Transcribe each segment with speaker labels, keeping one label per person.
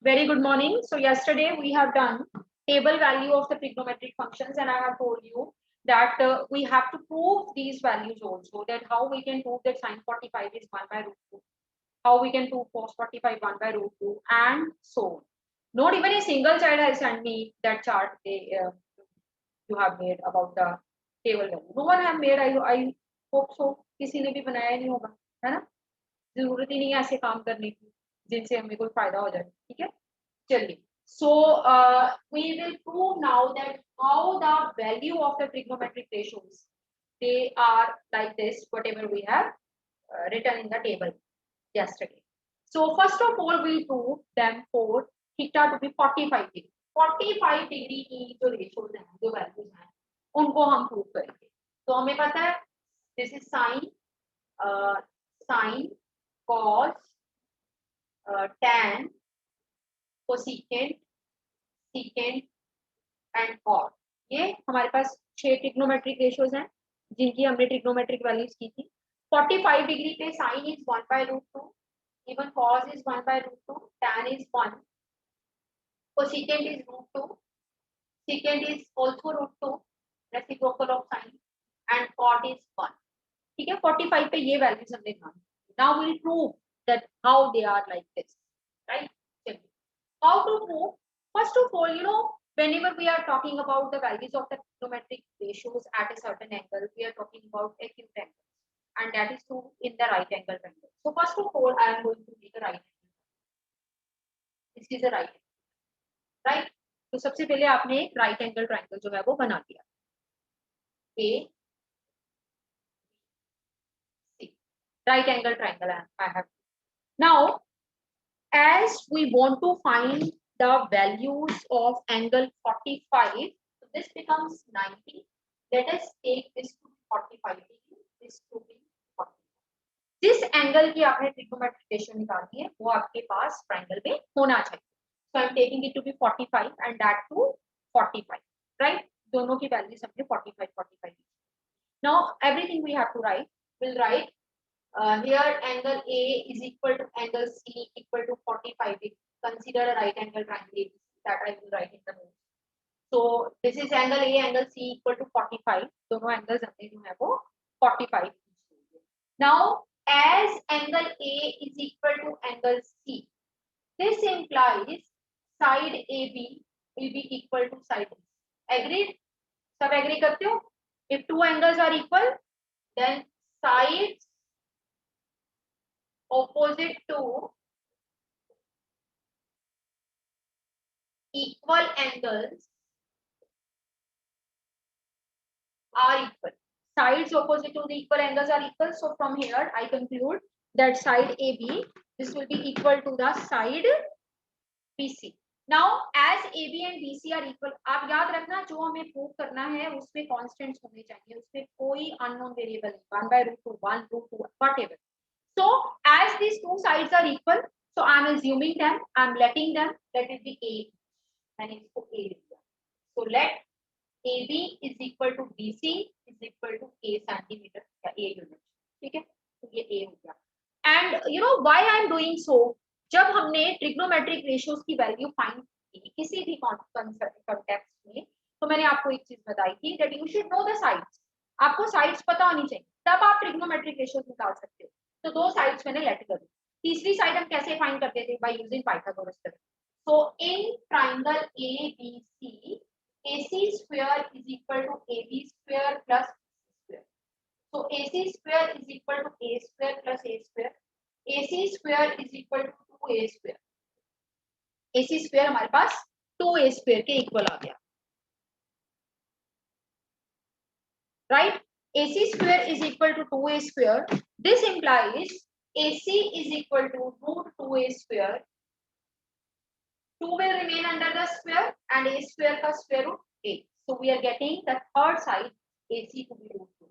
Speaker 1: Very good morning. So yesterday we have done table value of the trigonometric functions, and I have told you that we have to prove these values also, that how we can prove that sine 45 is 1 by root 2, how we can prove cos 45 1 by root 2, and so on. Not even a single child has sent me that chart you have made about the table value. No one have made. I hope so. किसी ने भी बनाया नहीं होगा, है ना? जरूरत ही नहीं है ऐसे काम करने की जिनसे हमें कोई फायदा हो जाए. ठीक है, चलिए. So we will prove now that how the value of the trigonometric ratios, they are like this, whatever we have written in the table yesterday. So first of all we'll prove them for theta to be 45 degree. 45 degree की जो ratios हैं, जो values हैं, उनको हम prove करेंगे. तो हमें पता है this is sine, cos, tan, cosecant, secant and cot. ये हमारे पास 6 ट्रिग्नोमेट्रिक रेशियोज हैं जिनकी हमने ट्रिग्नोमेट्रिक वैल्यूज की थी. 45 डिग्री पे sin is 1 by root 2, even cos is 1 by root 2, tan is 1, cosecant is root 2, secant is also root 2, reciprocal of sin, and cot is 1. ठीक है, 45 पे ये वैल्यूज हमने ध्यान. Now we'll prove that how they are like this, right? How to prove? First of all, whenever we are talking about the values of the trigonometric ratios at a certain angle, we are talking about acute angles, and that is true in the right angle triangle. So first of all, I am going to make a right angle. This is a right angle, right? तो सबसे पहले आपने एक right angle triangle जो है वो बना दिया. A, C, right angle triangle I have. Now, as we want to find the values of angle 45, so this becomes 90. Let us take this to 45 degree, this to be 45. जिस angle की आपने trigonometric ratio निकाली है वो आपके पास triangle में होना चाहिए. So I am taking it to be 45 and that to 45, right? दोनों की वैल्यूज हमने 45 45. Now everything we have to write. We'll write here angle A is equal to angle C equal to 45 degree. Consider a right angle triangle that I will write in the notes. So this is angle A, angle C equal to 45. दोनों angles हमने जो है वो 45. Now as angle A is equal to angle C, this implies side AB will be equal to side B. Agreed? सब agree करते हो? If two angles are equal, then sides opposite to equal angles are equal. Sides opposite to the equal angles are equal. So from here I conclude that side AB, this will be equal to the side BC. Now as AB and BC are equal, आप याद रखना जो हमें prove करना है उसमें constants होने चाहिए, उसमें कोई अननोन वेरिएबल नहीं. 1 by root 2, 1 root 2, whatever. So as these two sides are equal, so I am assuming them, I am letting them, let it be A, and it's for A. So let AB is equal to BC is equal to A centimeter, A unit. ठीक है, तो ये A हो गया. And you know why I am doing so? जब हमने trigonometric ratios की value find की किसी भी कॉन्टेक्स्ट में, तो मैंने आपको एक चीज बताई थी that you should know the sides. आपको साइड्स पता होनी चाहिए, तब आप ट्रिग्नोमेट्रिक रेशियोज निकाल सकते हो. तो दो साइड्स मैंने लेट कर दी. तीसरी साइड हम कैसे फाइंड करते थे? By using Pythagoras theorem. So in triangle ABC, AC square is equal to AB square plus square. So AC square is equal to A square plus A square. AC square is equal to 2A square. AC square हमारे पास 2A square के equal आ गया, right? AC square is equal to 2A square. This implies AC is equal to root 2A square. 2 will remain under the square and A square का square root A. So we are getting the third side AC to be root 2.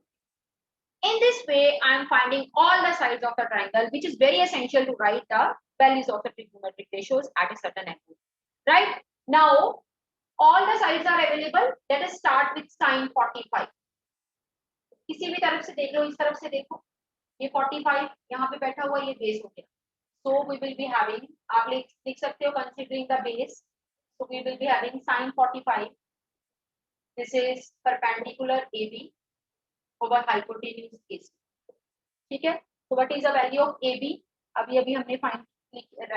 Speaker 1: In this way, I am finding all the sides of the triangle, which is very essential to write the values of the trigonometric ratios at a certain angle. Right? Now, all the sides are available. Let us start with sine 45. किसी भी तरफ से देख लो, इस तरफ से देखो, ये 45 यहाँ पे बैठा हुआ, ये बेस हो गया. So we will be having आप लिख सकते हो considering the base. So we will be having sin 45. This is perpendicular AB over hypotenuse AC. ठीक है. So what is the value of AB? अभी अभी हमने find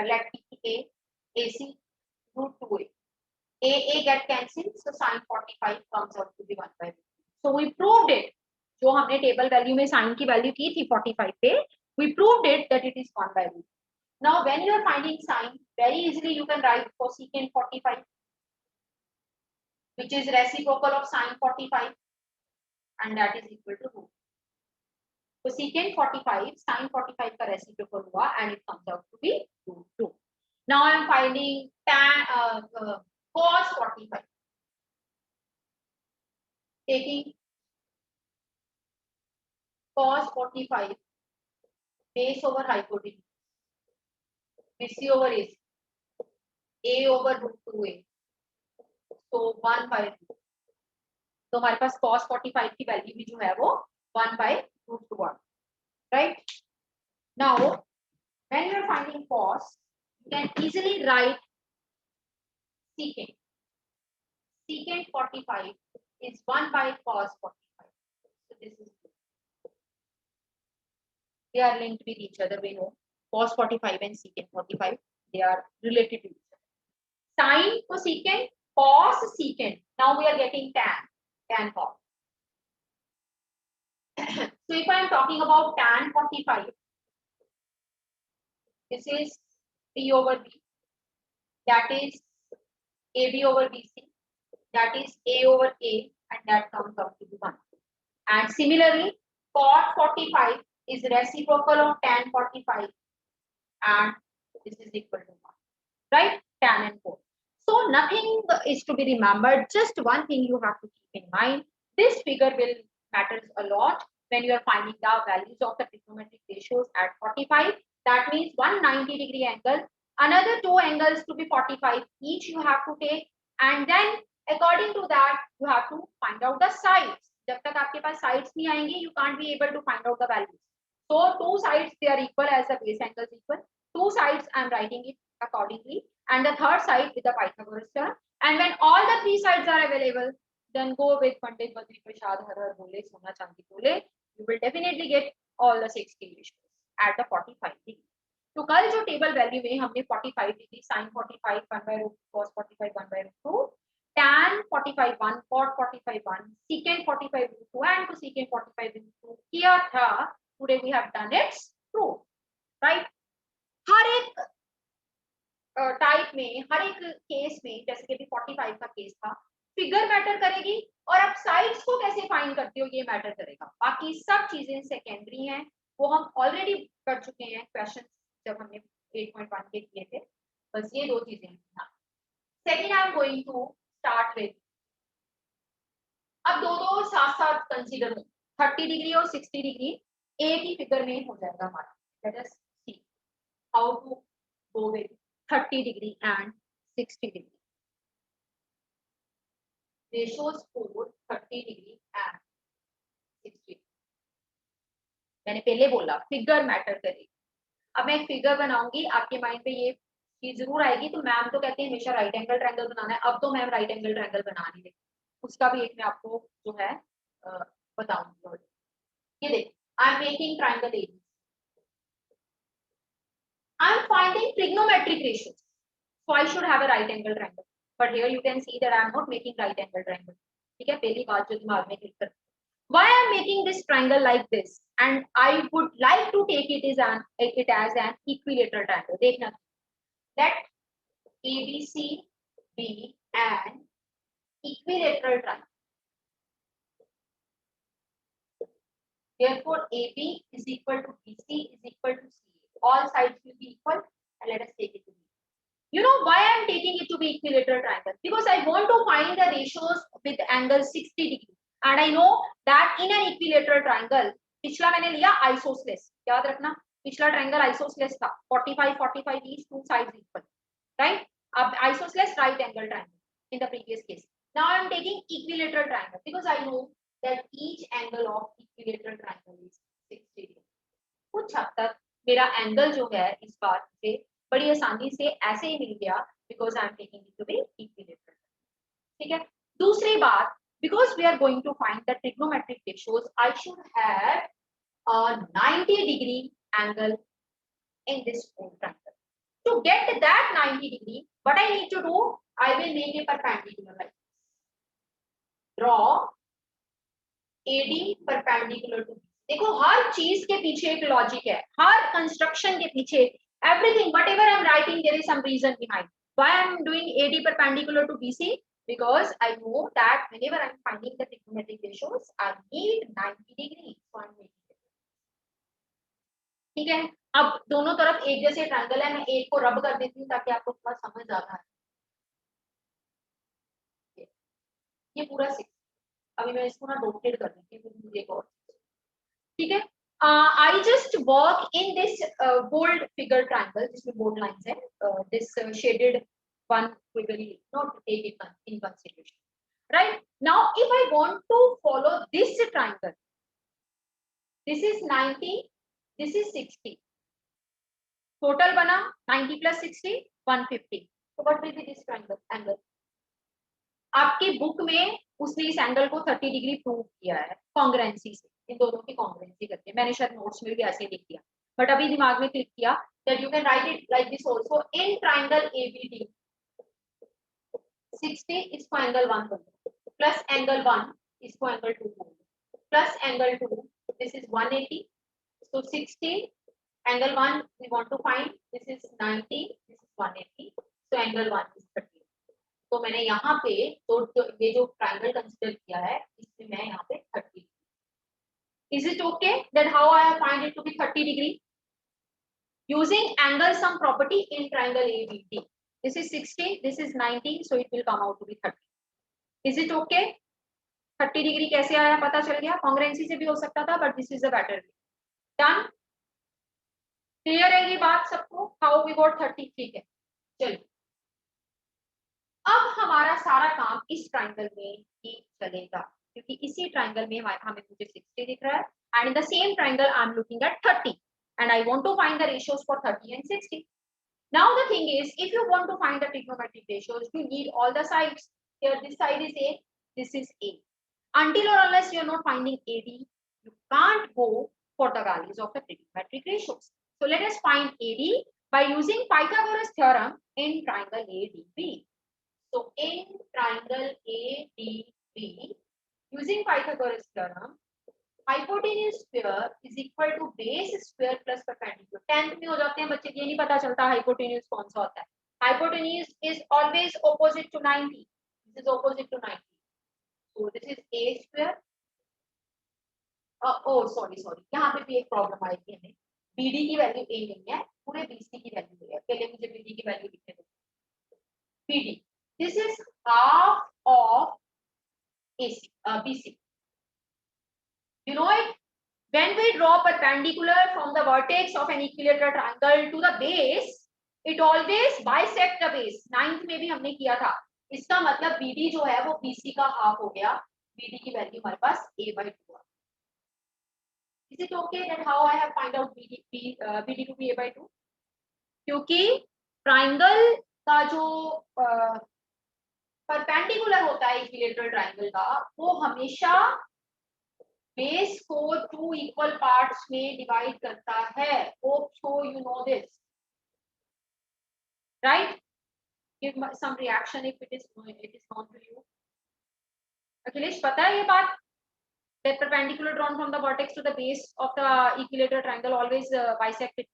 Speaker 1: let A AC root 2A. A get cancelled, so sin 45 comes out to be 1 by root 2. So we proved it. जो हमने table value में sign की value की थी 45 पे, we proved it that it is 1 by root. Now when you are finding sine, very easily you can write cosecant 45, which is reciprocal of sin 45, and that is equal to root. Cosecant 45 sin 45 का reciprocal हुआ, and it comes out to be root 2. Now I am finding tan cos 45. Taking cos 45 base over hypotenuse, BC over AC, A over root 2A, so 1 by root. तो हमारे पास cos 45 की value भी जो है वो 1 by root 2 right? Now when you are finding cos, you can easily write secant. Secant 45 is 1 by cos 45. So this is they are linked with each other. We know cos 45 and secant 45, they are related to each other. Sin cosecant, cos secant. Now we are getting tan cos. So if I am talking about tan 45, this is P over B, that is AB over BC, that is A over A, and that comes out to be 1. And similarly, cot 45 is reciprocal of tan 45, and this is equal to 1, right? Tan and cot. So nothing is to be remembered. Just one thing you have to keep in mind. This figure will matters a lot when you are finding the values of the trigonometric ratios at 45. That means 190-degree angle, another two angles to be 45. Each you have to take, and then according to that you have to find out the sides. जब तक आपके पास sides नहीं आएंगे, you can't be able to find out the values. So two sides they are equal as the base angles equal. Two sides I am writing it accordingly, and the third side with the Pythagoras theorem. And when all the three sides are available, then go with Pandit Badri Prasad Har Har Bole Sona Chandi Bole. You will definitely get all the 6 ratios at the 45 degree. तो कल जो table value में हमने 45 degree, sin 45 1 by root, cos 45 1 by root 2, tan 45 1, cot 45 1, secant 45 root 2, and cosecant 45 root 2 किया था. Today we have done its proof, right? हर एक type में, हर एक केस में, जैसे कि 45 का केस था, फिगर मैटर करेगी और आप साइड्स को कैसे फाइंड करते हो ये मैटर करेगा. बाकी सब चीजें सेकेंडरी हैं, वो हम ऑलरेडी कर चुके हैं क्वेश्चन जब हमने 8.1 के किए थे. बस ये दो चीजें हैं. Second I am going to start with, अब दो साथ साथ कंसीडर हो, 30 डिग्री और 60 डिग्री एक ही फिगर में हो जाएगा हमारा. Let us see how to go with 30 degree and 60 degree. Ratios for 30 degree and 60. मैंने पहले बोला फिगर मैटर करेगी. अब मैं एक फिगर बनाऊंगी, आपके माइंड पे ये चीज जरूर आएगी. तो मैम तो कहते हैं हमेशा राइट एंगल ट्रायंगल बनाना है. अब तो मैम राइट एंगल ट्रायंगल बना नहीं देती, उसका भी एक मैं आपको जो है बताऊंगी. ये देखो, I am making triangle AB. I am finding trigonometric ratios, so I should have a right angle triangle. But here you can see that I am not making right angle triangle. ठीक है, पहली बात जो दिमाग में click कर. Why I am making this triangle like this, and I would like to take it as an equilateral triangle. देखना, let ABC be an equilateral triangle. Therefore, AB is equal to BC is equal to CA. All sides will be equal, and let us take it to be. You know why I am taking it to be equilateral triangle? Because I want to find the ratios with angle 60 degree, and I know that in an equilateral triangle, पिछला मैंने लिया isosceles. याद रखना, पिछला triangle isosceles था. 45 each, two sides equal, right? अब isosceles right angle triangle in the previous case. Now I am taking equilateral triangle because I know that each angle of equilateral triangle is 60 degree. कुछ हद तक मेरा angle जो है इस बार से बड़ी आसानी से ऐसे ही मिल गया because I am taking it to be equilateral. ठीक है, दूसरी बात, because we are going to find the trigonometric ratios, I should have a 90-degree angle in this whole triangle. To get that 90 degree, what I need to do, I will make a perpendicular like this. Draw AD perpendicular to, देखो हर चीज के पीछे एक logic है, हर construction के पीछे, everything whatever I'm writing there is some reason behind. Why I'm doing AD perpendicular to BC? Because I know that whenever I'm finding the trigonometric ratios, I need 90 degrees. So I'm making it. ठीक है, अब दोनों तरफ एक जैसे triangle है, मैं एक को रब कर देती हूँ ताकि आपको थोड़ा समझ आ रहा है। ये पूरा 6, अभी मैं इसको ना डॉटेड कर देती हूँ मुझे एक और, ठीक है। I just work in this bold figure triangle जिसमें bold lines है, this shaded one we will not take it in consideration, right? Now if I want to follow this triangle, this is 90, this is 60, total बना 90 plus 60 150, so what will be this triangle angle? आपकी book में उसने इस angle को 30 degree prove किया है congruency से, इन दोनों की कॉन्ग्रुएंसी करके, मैंने शायद नोट्स में भी ऐसे ही लिख दिया, बट अभी दिमाग में क्लिक किया that you can write it like this also, in triangle ABD 60 इसको एंगल 1 प्लस एंगल 1 इसको angle 2 plus angle 2, this is 180, so 60 angle 1 we want to find, this is 90, this is 180, so angle 1 is 30. तो मैंने यहाँ पे तो ये जो triangle consider किया है इसमें मैं यहाँ पे 30. Is it okay that how I have find it to be 30 degree using angle sum property in triangle ABD? This is 60, this is 90, so it will come out to be 30. Is it okay? 30 degree कैसे आया पता चल गया, congruency से भी हो सकता था, but this is a better way. Done, clear है ये बात सबको, हाउ वी गॉट 30? ठीक है, चलिए अब हमारा सारा काम इस ट्रायंगल में ही चलेगा, क्योंकि इसी ट्रायंगल में हमें मुझे 60 दिख रहा है, and in the same triangle I am looking at 30 and I want to find the ratios for 30 and 60. Now the thing is, if you want to find the trigonometric ratios, you need all the sides. Here this side is A, this is A. Until or unless you are not finding AD, you can't go for the values of the trigonometric ratios. So let us find AD by using Pythagoras theorem in triangle ADB. So in triangle ADB, using Pythagoras theorem, hypotenuse square is equal to base square plus perpendicular. 10th में हो जाते हैं बच्चे, ये नहीं पता चलता hypotenuse कौन सा होता है. Hypotenuse is always opposite to 90. This is opposite to 90. So this is a square. Oh sorry, यहाँ पे भी एक प्रॉब्लम आएगी हमें. BD की वैल्यू A नहीं है, पूरे BC की वैल्यू है. पहले मुझे BD की वैल्यू लिखने दो. BD, this is half of AC, BC. You know it? When we draw perpendicular from the vertex of an equilateral triangle to the base, it always bisect the base. 9th में भी हमने किया था. इसका मतलब BD जो है वो BC का हाफ हो गया. BD की वैल्यू हमारे पास A/2. Is it okay that how I have find out BD to be A/2? क्योंकि ट्राइंगल का जो परपेंडिकुलर होता है इक्विलेटरल ट्राइंगल का, वो हमेशा बेस को 2 इक्वल पार्ट्स में डिवाइड करता है. Hope so you know this, right? Give some reaction if it is known to you. Akhilesh पता है ये बात, that perpendicular drawn from the vertex to the base of the equilateral triangle always bisect it.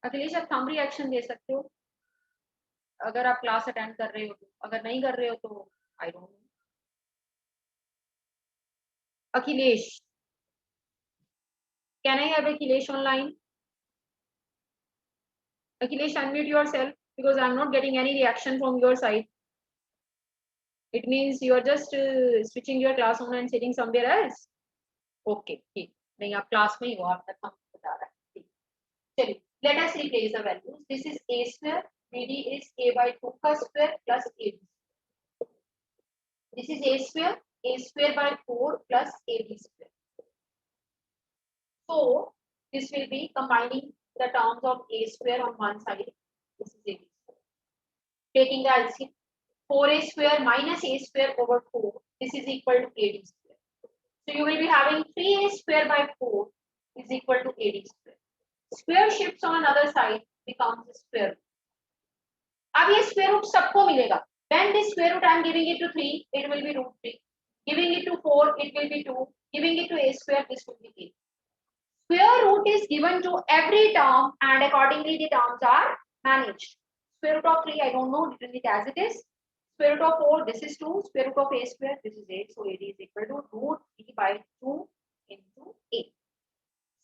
Speaker 1: Akhilesh आप thumb reaction दे सकते हो अगर आप class attend कर रहे हो तो, अगर नहीं कर रहे हो तो I don't know. Akhilesh, can I have Akhilesh online? Akhilesh, unmute yourself because I'm not getting any reaction from your side. It means you are just switching your class on and sitting somewhere else. Okay, ठीक. नहीं आप class में ही हो, आप तक हम बता रहा है. चलिए, let us replace the values. This is A square, BD is A/2 का square plus AB. This is A square by 4 plus AB square. So this will be combining the terms of a square on one side. This is ab square. Taking the LCM, 4a square minus a square over 4. This is equal to ad square. So you will be having 3a square by 4 is equal to ad square. Square shifts on another side becomes square root. अब ये square root सबको मिलेगा. When this square root I am giving it to 3, it will be root 3. Giving it to 4, it will be 2. Giving it to a square, this will be 8. Square root is given to every term and accordingly the terms are managed. Square root of 3, I don't know, written it as it is. Square root of 4, this is 2. Square root of a square, this is 8. So 8 is equal to root 3 by 2 into 8.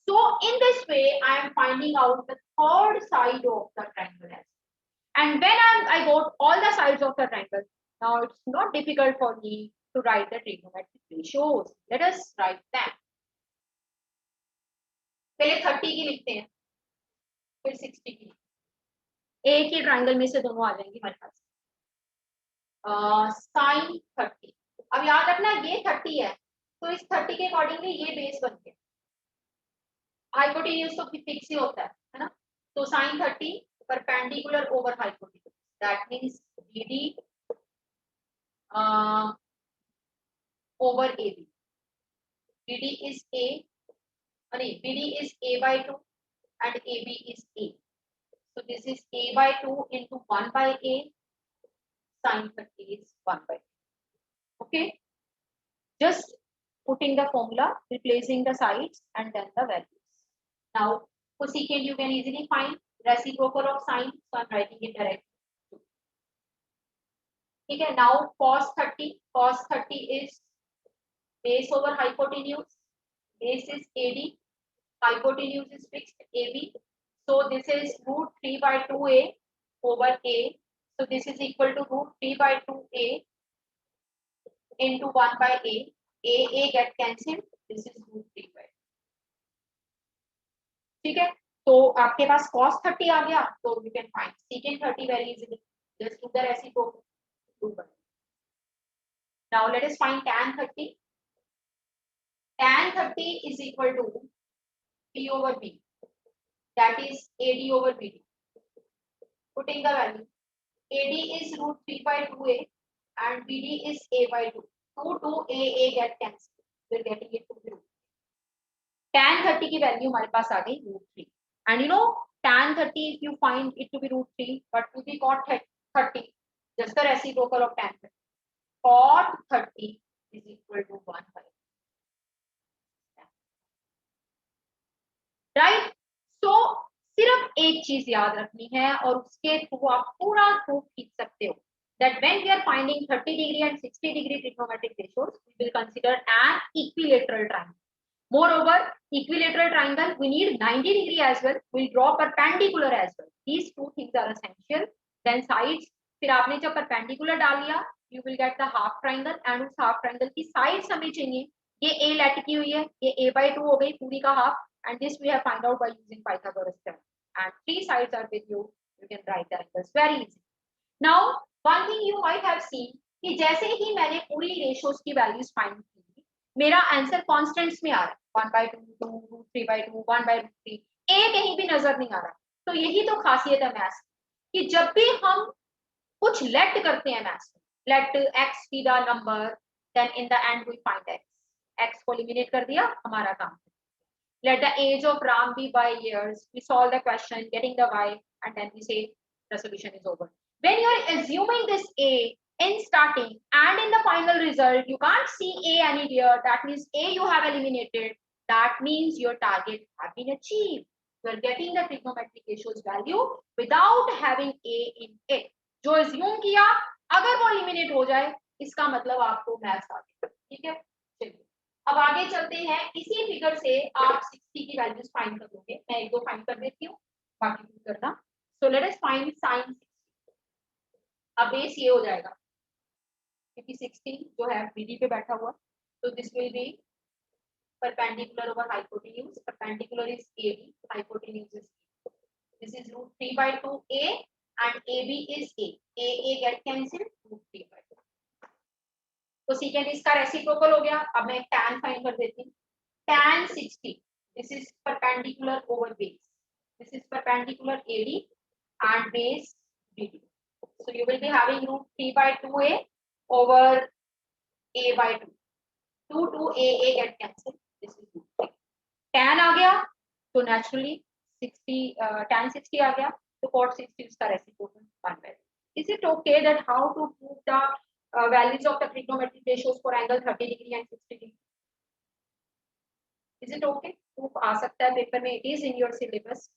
Speaker 1: So in this way, I am finding out the third side of the triangle. And when I got all the sides of the triangle, now it's not difficult for me to write the trigonometric ratios. Let us write them. पहले 30 की लिखते हैं, फिर 60 की. एक ही triangle में से दोनों आ जाएंगे हमारे पास. साइन 30. अब याद रखना ये 30 है, तो इस 30 के अकॉर्डिंगली ये बेस बन गया. हाइपोटेन्यूज तो फिक्स ही होता है ना. तो sine 30 perpendicular over hypotenuse, that means BD over AB. BD is A, BD is A by 2 and AB is A. So this is A by 2 into 1 by A. Sin 30 is 1 by 2. Okay. Just putting the formula, replacing the sides and then the values. Now, cosecant you can easily find. Reciprocal of sine, so I'm writing it directly. Okay, now cos 30 is base over hypotenuse. Base is AD, hypotenuse is fixed AB. So this is root 3 by 2a over a. So this is equal to root 3 by 2a into 1 by a. A get cancelled. This is root 3 by 2. ठीक है, तो आपके पास cos 30 आ गया, तो you can find secant 30 very easily. Just do the reciprocal. Now let us find tan 30. Tan 30 is equal to P over B. That is AD over BD. Putting the value. AD is root 3 by 2a and BD is a by 2. 2 get cancelled. We're getting it to be root. Tan 30 की value हमारे पास आ गई root 3. And you know tan 30 if you find it to be root 3, but to be cot 30, just the reciprocal of tan 30. Cot 30 is equal to 1 by. Right? So सिर्फ एक चीज याद रखनी है और उसके थ्रू आप पूरा प्रूफ खींच सकते हो. That when we are finding 30 degree and 60 degree trigonometric ratios, we will consider an equilateral triangle. Moreover, equilateral triangle, we need 90 degree as well. We'll draw perpendicular as well. These two things are essential. Then sides. फिर आपने जब perpendicular डाल लिया, you will get the half triangle and उस half triangle की sides हमें चाहिए. ये a लेट की हुई है, ये a by 2 हो गई पूरी का half, and this we have find out by using Pythagoras theorem. And three sides are with you. You can write the answers very easy. Now, one thing you might have seen कि जैसे ही मैंने पूरी ratios की values find की, मेरा answer constants में आ रहा है 1 by 2, 2, root 3 by 2, 1 by root 3. a कहीं भी नजर नहीं आ रहा. तो यही तो खासियत है मैथ्स कि जब भी हम कुछ लेट करते हैं मैथ्स में, late x be the number, then in the end we find x को एलिमिनेट कर दिया, हमारा काम. Let the age of Ram be by years. We solve the question, getting the y, and then we say the solution is over. When you are assuming this a in starting and in the final result, you can't see a anywhere. That means a you have eliminated. That means your target have been achieved. You are getting the trigonometric ratios value without having a in it. जो assume किया, अगर वो eliminate हो जाए, इसका मतलब आपको maths आ गया. ठीक है, चलिए अब आगे चलते हैं. इसी फिगर से आप 60 की वैल्यूज फाइंड कर लोगे. मैं एक दो फाइंड कर देती हूँ, बाकी भी करना. So let us find sin 60. अब बेस ये हो जाएगा क्योंकि 60 जो है BD पे बैठा हुआ, तो this will be perpendicular over hypotenuse. Perpendicular is AB, hypotenuse is A. This is root 3 by 2a and AB is A. A get cancelled, root 3 by 2. तो secant इसका रेसिप्रोकल हो गया. अब मैं tan फाइंड कर देती हूँ. Tan 60, this is perpendicular over base. This is perpendicular AD and base BD. So you will be having root 3 by 2a over a by 2. 2 a get cancelled. This is root 3. Tan आ गया तो naturally 60 tan 60 आ गया तो cot 60 उसका reciprocal 1 by. Is it okay that how to prove the values of the trigonometric ratios for angle 30 degree and 60 degree? Is it okay? Proof आ सकता है paper में. It is in your syllabus.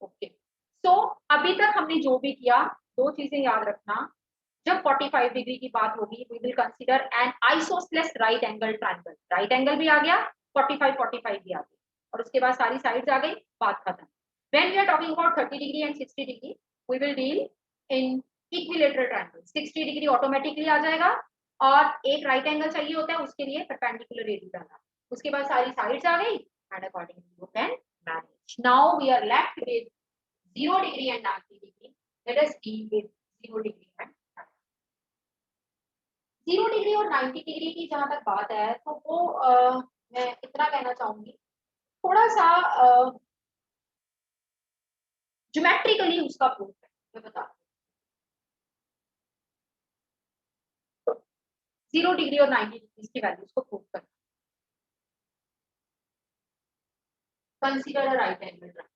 Speaker 1: Okay. So अभी तक हमने जो भी किया, दो चीजें याद रखना. जब 45 डिग्री की बात होगी, we will consider an isosceles right angle triangle. Right angle भी आ गया, 45 भी आ गया, और उसके बाद सारी साइड्स आ गई, बात खत्म. When we are talking about 30 degree and 60 degree, we will deal in equilateral triangle. 60 degree automatically आ जाएगा और एक राइट एंगल चाहिए होता है, उसके लिए परपेंडिकुलर एडी डालना. उसके बाद सारी साइड्स आ गई and accordingly you can manage. Now we are left with 0 degree and 90 degree. Let us deal with 0 degree and 0 degree और 90 डिग्री की जहां तक बात है तो वो मैं इतना कहना चाहूंगी, थोड़ा सा ज्योमेट्रिकली उसका प्रूफ है. मैं बता 0 डिग्री और 90 डिग्री की वैल्यूज को प्रूव करना. Consider a right angle triangle.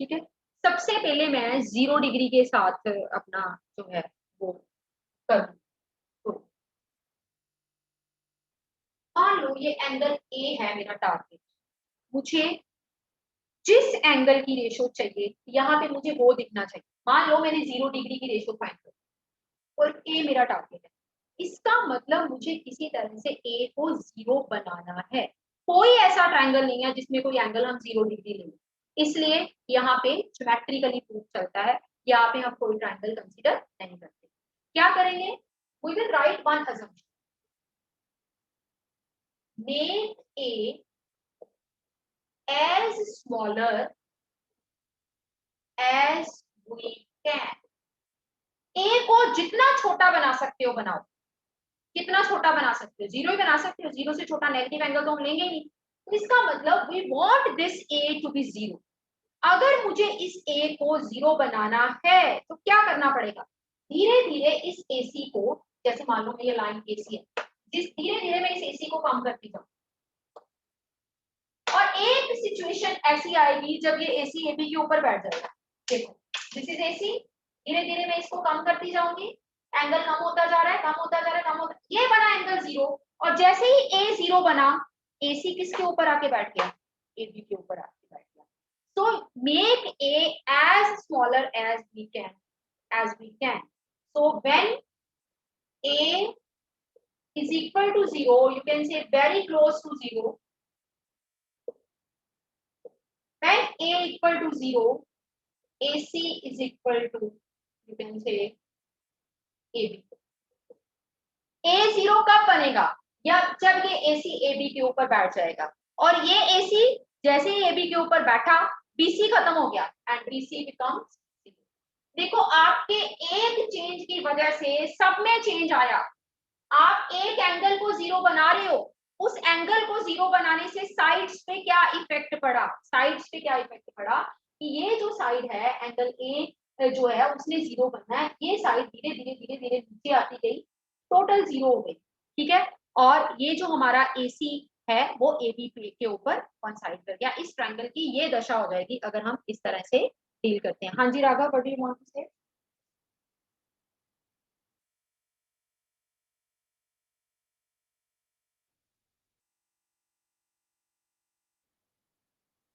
Speaker 1: ठीक है, सबसे पहले मैं 0 डिग्री के साथ अपना जो है वो करूं. मान लो ये एंगल ए है मेरा टारगेट. मुझे जिस एंगल की रेशो चाहिए यहाँ पे मुझे वो दिखना चाहिए. मान लो मैंने 0 डिग्री की रेशो फाइंड कर और ए मेरा टारगेट है. इसका मतलब मुझे किसी तरह से ए को 0 बनाना है. कोई ऐसा ट्रायंगल नहीं है जिसमें कोई एंगल हम 0 डिग्री लें, इसलिए यहाँ पे ज्योमेट्रिकली प्रूफ चलता है. यहाँ पे हम कोई ट्रायंगल कंसीडर नहीं करते. क्या करेंगे? We will write one assumption. Make A as smaller as we can. A को जितना छोटा बना सकते हो बनाओ. कितना छोटा बना सकते हो? 0 ही बना सकते हो. 0 से छोटा नेगेटिव एंगल तो हम लेंगे ही नहीं. तो इसका मतलब we want this A to be 0. अगर मुझे इस ए को 0 बनाना है तो क्या करना पड़ेगा? धीरे धीरे इस एसी को, जैसे मान लो मैं ये लाइन एसी है, जिस धीरे धीरे मैं इस एसी को कम करती जाऊं और एक सिचुएशन ऐसी आएगी जब ये एसी एबी के ऊपर बैठ जाएगा. देखो दिस इज एसी. धीरे धीरे मैं इसको कम करती जाऊंगी, एंगल कम होता जा रहा है, कम होता जा रहा है, कम होता. ये बना एंगल 0 और जैसे ही ए 0 बना, एसी किसके ऊपर आके बैठ गया? एबी के ऊपर आके बैठ गया. So make A as smaller as we can. So when A is equal to 0, you can say very close to 0. When A equal to 0, AC is equal to, you can say AB. A 0 कब बनेगा? या जब ये AC AB के ऊपर बैठ जाएगा. और ये AC जैसे ही AB के ऊपर बैठा, BC खत्म हो गया and BC becomes 0. देखो आपके एक चेंज की वजह से सब में चेंज आया. आप एक एंगल को 0 बना रहे हो, उस एंगल को 0 बनाने से साइड्स पे क्या इफेक्ट पड़ा? साइड्स पे क्या इफेक्ट पड़ा कि ये जो साइड है एंगल ए जो है उसने 0 बनना है. ये साइड धीरे धीरे धीरे धीरे नीचे आती गई, टोटल 0 हो गई. ठीक है, और ये जो हमारा AC है वो AB के ऊपर वन साइड कर गया. इस ट्रायंगल की ये दशा हो जाएगी अगर हम इस तरह से डील करते हैं. हाँ जी Raghav, what do you want to say?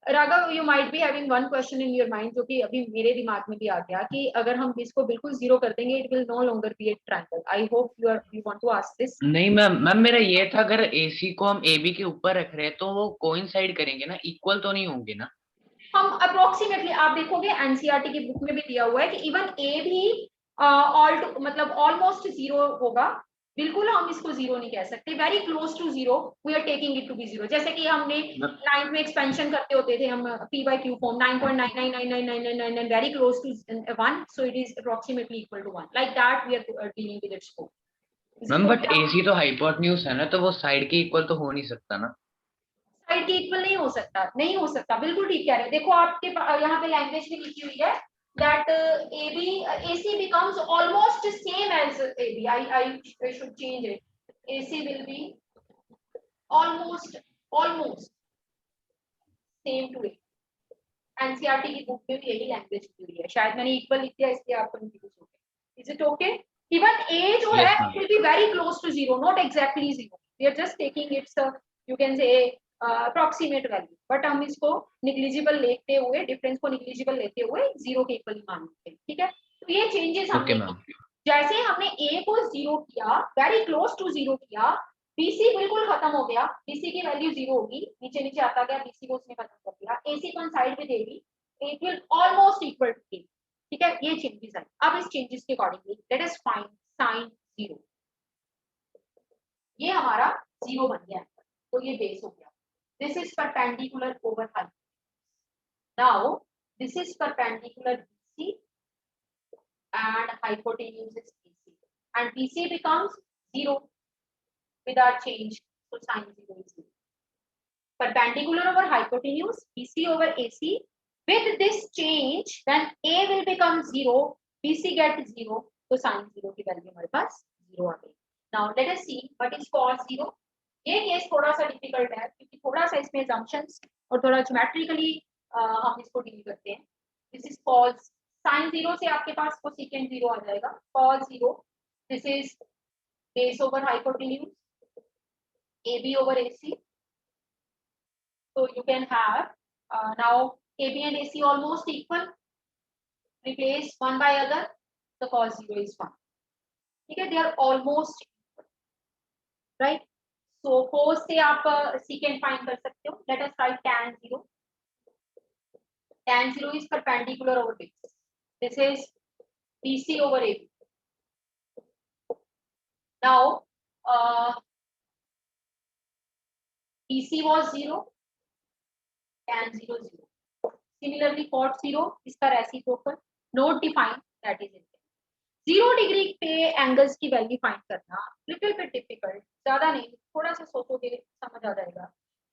Speaker 1: Raghav, you might be having one question in your mind, जो कि अभी मेरे दिमाग में भी आ गया कि अगर हम इसको बिल्कुल 0 कर देंगे, it will no longer be a triangle. I hope you want to ask this.
Speaker 2: नहीं मैम मेरा ये था, अगर एसी को हम एबी के ऊपर रख रहे हैं तो वो कोइंसाइड करेंगे ना, इक्वल तो नहीं होंगे ना?
Speaker 1: हम अप्रोक्सीमेटली, आप देखोगे एनसीईआरटी की बुक में भी दिया हुआ है कि इवन ए भी मतलब ऑलमोस्ट 0 होगा. बिल्कुल हम इसको 0 नहीं कह सकते. Very close to 0, we are taking it to be 0. जैसे कि हमने 9th में एक्सपेंशन करते होते थे हम p by q form 9.999999 very close to 1, so it is approximately equal to 1. Like that we are dealing with its scope.
Speaker 2: Ma'am but AC तो hypotenuse है ना, तो वो साइड के इक्वल तो हो नहीं सकता ना.
Speaker 1: साइड के इक्वल नहीं हो सकता, नहीं हो सकता, बिल्कुल ठीक कह रहे हो। देखो आपके यहाँ पे लैंग्वेज भी लिखी हुई है that AB AC becomes almost same as AB. I should change it. AC will be almost same to A. NCERT की बुक में भी यही लैंग्वेज लिखी हुई है, शायद मैंने इक्वल लिख दिया इसलिए आप कंफ्यूज हो गए। Is it okay? Even A जो है
Speaker 2: Yes, ma'am.
Speaker 1: Will be very close to zero, not exactly zero, we are just taking its you can say approximate value, but हम इसको निग्लिजिबल लेते हुए, डिफरेंस को निग्लिजिबल लेते हुए जीरो के इक्वल ही मान लेते हैं, ठीक है। तो ये चेंजेस हमने
Speaker 2: Okay, ma'am.
Speaker 1: जैसे हमने ए को जीरो किया, वेरी क्लोज टू जीरो किया, बीसी बिल्कुल खत्म हो गया, बीसी की वैल्यू जीरो होगी, नीचे नीचे आता गया, बीसी को उसने खत्म कर दिया, एसी को साइड पे दे दी, it will almost equal to A, ठीक है। ये चेंजेस है। अब इस चेंजेस के accordingly let us find sine zero. ये हमारा जीरो बन गया, तो ये बेस हो गया। This is perpendicular over hypotenuse. Now this is perpendicular BC and hypotenuse is BC, and BC becomes 0 without change, so sin 0 is 0. Perpendicular over hypotenuse, BC over AC. With this change, when A will become 0, BC gets 0, so sin 0 की value हमारे पास 0 आ गई। Now let us see what is cos 0. ये case थोड़ा सा difficult है क्योंकि थोड़ा सा इसमें assumptions और थोड़ा ज्योमेट्रिकली हम इसको डील करते हैं। This is cos साइन 0 से आपके पास कोसेकेंट 0 आ जाएगा, cos 0, this is base over hypotenuse, AB over AC, so you can have now AB and AC almost equal, replace one by other, the cos 0 is 1, ठीक है, they are almost equal, right? So cos से आप secant find कर सकते हो, let us write tan 0. Tan 0 is perpendicular over base, this is BC over AB. Now BC was 0, tan 0 0. Similarly cot 0 इसका reciprocal, note define, that is it. 0 degree पे angles की value find करना little bit difficult, ज्यादा नहीं, थोड़ा सा सोचोगे समझ आ जाएगा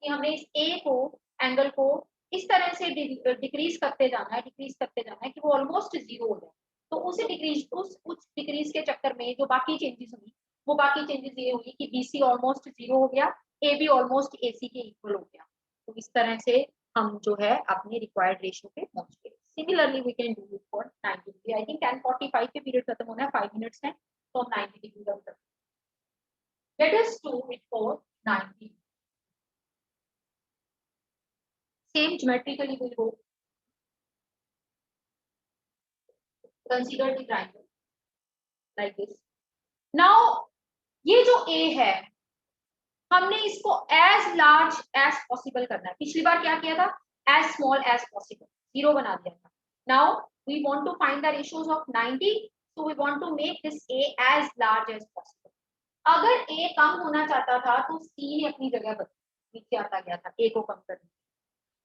Speaker 1: कि हमने इस ए को, एंगल को इस तरह से डिक्रीज करते जाना है कि वो ऑलमोस्ट 0 हो जाए। तो उसे डिक्रीज, उस डिक्रीज के चक्कर में जो बाकी चेंजेस हुई, वो बाकी चेंजेस ये हुई कि बीसी ऑलमोस्ट 0 हो गया, ए बी ऑलमोस्ट एसी के इक्वल हो गया। तो इस तरह से हम जो है अपने रिक्वायर्ड रेशियो पे पहुंच गए। Similarly we can do it for 90 degree. I think 10:45 पे पीरियड खत्म होना है, 5 मिनट्स है, तो हम 90 डिग्री का कर। Let us do it for 90। Same geometrically will go, consider the triangle like this. Now ये जो ए है, हमने इसको एज लार्ज एज पॉसिबल करना है। पिछली बार क्या किया था, एज स्मॉल एज पॉसिबल, 0 बना दिया था। Now we want to find the ratios of 90, so we want to make this A as large as possible. अगर ए कम होना चाहता था तो सी ने अपनी जगह बदली, नीचे आता गया था ए को कम करने,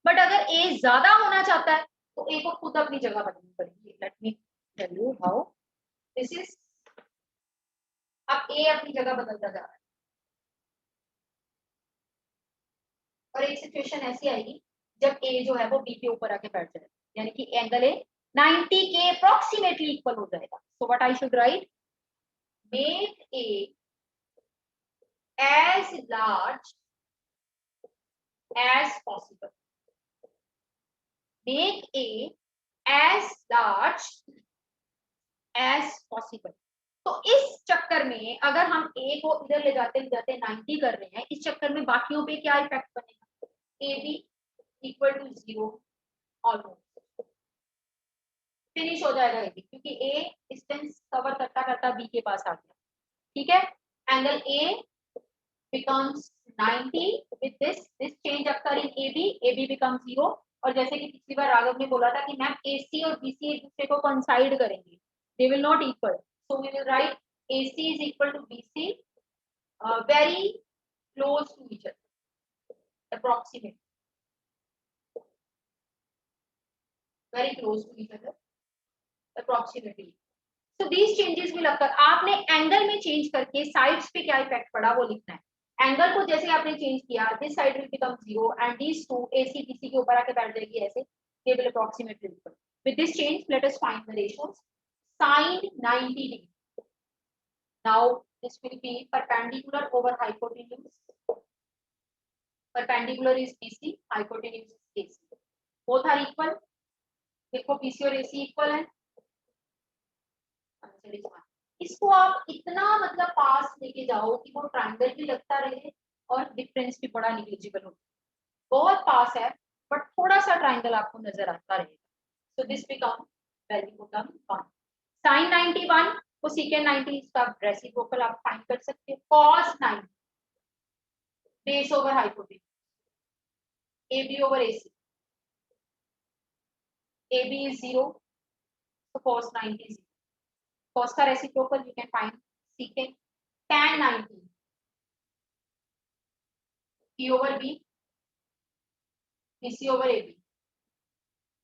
Speaker 1: बट अगर ए ज्यादा होना चाहता है तो ए को खुद अपनी जगह बदलनी पड़ेगी। Let me tell you how this is. अब ए अपनी जगह बदलता जा रहा है और एक सिचुएशन ऐसी आएगी जब ए जो है वो बी के ऊपर आके बैठ जाए, यानी कि एंगल ए 90 के अप्रोक्सीमेटली इक्वल हो जाएगा। So what I should write, make A as large as possible, make A as large as possible. तो इस चक्कर में अगर हम ए को इधर ले जाते 90 कर रहे हैं, इस चक्कर में बाकियों पे क्या इफेक्ट बनेगा, A B equal to 0 almost finish हो जाएगा ए बी, क्योंकि ए डिस्टेंस कवर करता करता बी के पास आ गया, ठीक है। Angle A becomes 90 with this change occur in AB becomes 0, और जैसे कि पिछली बार राघव ने बोला था कि मैम AC और BC एक दूसरे को coincide करेंगे, they will not equal, so we will write AC is equal to BC, very close to each other, approximate, very close to each other, approximately. So these changes will occur. आपने angle में change करके sides पे क्या effect पड़ा वो लिखना है। Angle को जैसे आपने चेंज किया, this side will become 0 and these two AC BC के ऊपर आके बैठ जाएगी ऐसे, they will approximately equal. With this change, let us find the ratios. Sin 90 degree. Now this will be perpendicular over hypotenuse. Perpendicular is BC, hypotenuse is AC. Both are equal. देखो BC और AC equal है. इसको आप इतना मतलब पास लेके जाओ कि वो ट्रायंगल भी लगता रहे और डिफरेंस भी बड़ा निग्लिजिबल हो. बहुत पास है बट थोड़ा सा ट्रायंगल आपको नजर आता रहेगा. So this become value become 1. sin 91 को secant 90 इसका रेसिप्रोकल आप फाइंड कर सकते हो. cos 90 base over hypotenuse, AB over AC. AB is 0, so cos 90 is 0. Cos का reciprocal you can find secant tan 90 P over B, BC over AB.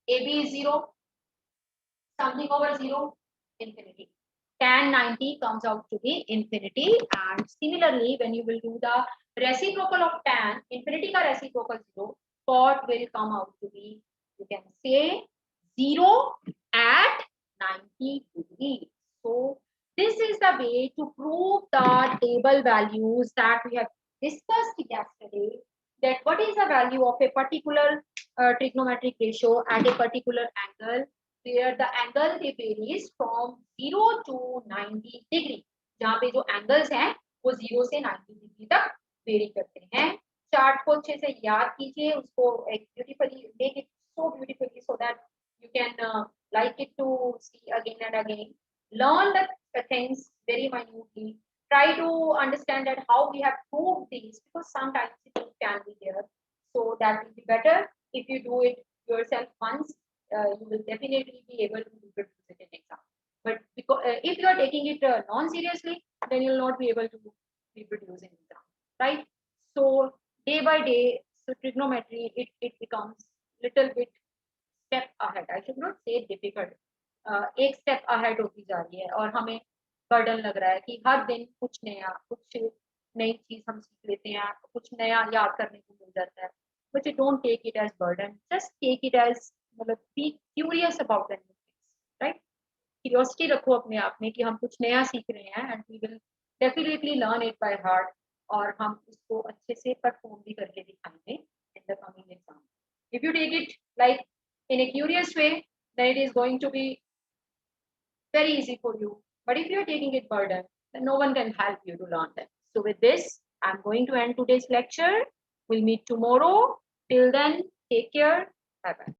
Speaker 1: AB is 0, something over 0, infinity. Tan 90 comes out to be infinity, and similarly when you will do the reciprocal of tan, infinity का reciprocal 0, cot will come out to be, you can say 0 at 90 degrees. So this is the way to prove the table values that we have discussed yesterday, that what is the value of a particular trigonometric ratio at a particular angle, where the angle varies from 0 to 90 degree. जहाँ पे जो angles हैं वो 0 से 90 degree तक very करते हैं. Chart को अच्छे से याद कीजिए, उसको एक beautifully make it so beautifully so that you can like it to see again and again. Learn the things very minutely. Try to understand that how we have proved these, because sometimes it can be there. So that will be better if you do it yourself once. You will definitely be able to reproduce it in exam. But because if you are taking it non-seriously, then you will not be able to reproduce in exam, right? So day by day, so trigonometry it becomes little bit step ahead. I should not say difficult. एक step ahead होती जा रही है और हमें burden लग रहा है कि हर दिन कुछ नया, कुछ नई चीज हम सीख लेते हैं, कुछ नया याद करने को मिल जाता है. But you don't take it as burden, just take it as मतलब be curious about the new things, right? Curiosity रखो अपने आप में कि हम कुछ नया सीख रहे हैं and we will definitely learn it by heart, और हम उसको अच्छे से परफॉर्म भी करके दिखाएंगे in the coming exam. If you take it like in a curious way, then it is going to be very easy for you. But if you are taking it burden, then no one can help you to learn that. So with this, I'm going to end today's lecture. We'll meet tomorrow. Till then, take care. Bye bye.